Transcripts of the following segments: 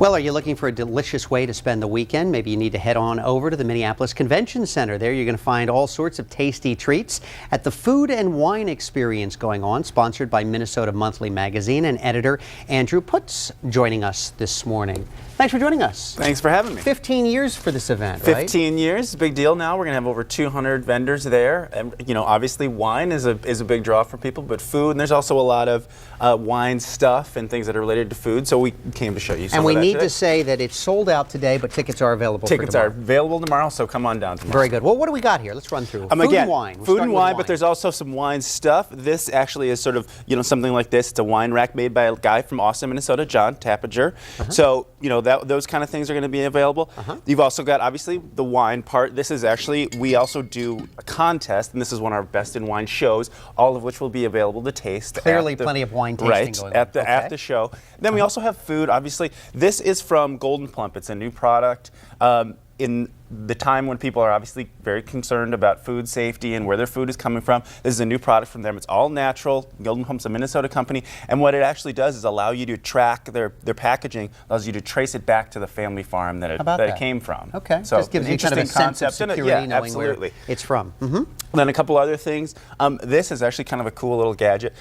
Well, are you looking for a delicious way to spend the weekend? Maybe you need to head on over to the Minneapolis Convention Center. There you're going to find all sorts of tasty treats at the Food and Wine Experience going on, sponsored by Minnesota Monthly Magazine, and editor Andrew Putz joining us this morning. Thanks for joining us. Thanks for having me. 15 years for this event, right? 15 years, big deal now. We're going to have over 200 vendors there. And, you know, obviously wine is a big draw for people, but food, and there's also a lot of wine stuff and things that are related to food. So we came to show you some and of we that need today. to say that it's sold out today, but tickets are available for Tickets tomorrow. are available tomorrow, so come on down tomorrow. Very good. Well, what do we got here? Let's run through. Food Again, and wine. We're food starting and with wine, but there's also some wine stuff. This actually is sort of, you know, something like this. It's a wine rack made by a guy from Austin, Minnesota, John Tappinger. So, you know, those kind of things are going to be available. You've also got, obviously, the wine part. This is actually, we also do a contest, and this is one of our best in wine shows, all of which will be available to taste. Clearly plenty of wine tasting going on. At the show. Then we also have food, obviously. This is from Golden Plump. It's a new product. In the time when people are obviously very concerned about food safety and where their food is coming from, this is a new product from them. It's all natural. Golden Plump's a Minnesota company, and what it actually does is allow you to track their packaging, allows you to trace it back to the family farm that it came from. Okay, so just gives you kind of a sense of security knowing where it's from. And then a couple other things. This is actually kind of a cool little gadget.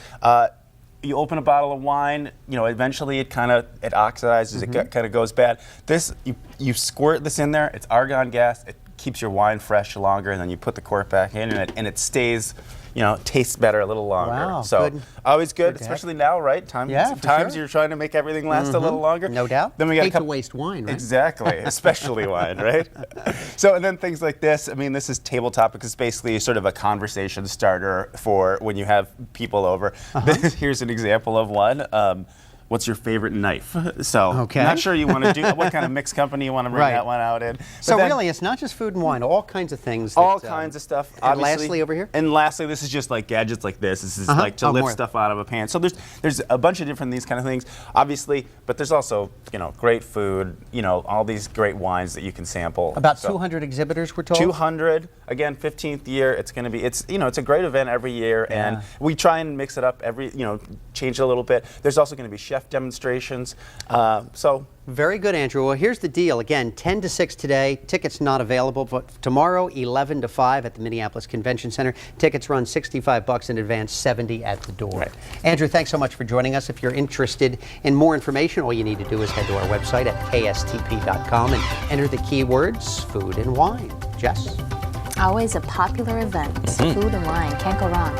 You open a bottle of wine, you know, eventually it oxidizes, it kind of goes bad. This, you squirt this in there, it's argon gas, it keeps your wine fresh longer, and then you put the cork back in, and it stays, you know, tastes better a little longer. Wow, so good. Always good, especially now, right? Sometimes you're trying to make everything last a little longer. No doubt. Then we got hate to waste wine, right? Exactly, especially wine, right? So, and then things like this. I mean, this is tabletop because it's basically sort of a conversation starter for when you have people over. Here's an example of one. What's your favorite knife? So, not sure you want to do what kind of mixed company you want to bring that one out in. So really, it's not just food and wine, all kinds of things. All kinds of stuff. And lastly, over here? And lastly, this is just like gadgets like this. This is like to lift stuff out of a pan. So there's a bunch of different these kind of things, obviously, but there's also, you know, great food, you know, all these great wines that you can sample. About 200 exhibitors, we're told? 200. Again, 15th year. It's going to be, it's a great event every year, and we try and mix it up change it a little bit. There's also going to be chef demonstrations. Very good, Andrew. Well, here's the deal. Again, 10 to 6 today. Tickets not available, but tomorrow, 11 to 5 at the Minneapolis Convention Center. Tickets run $65 in advance, $70 at the door. Right. Andrew, thanks so much for joining us. If you're interested in more information, all you need to do is head to our website at KSTP.com and enter the keywords food and wine. Jess? Always a popular event. Food and wine, can't go wrong.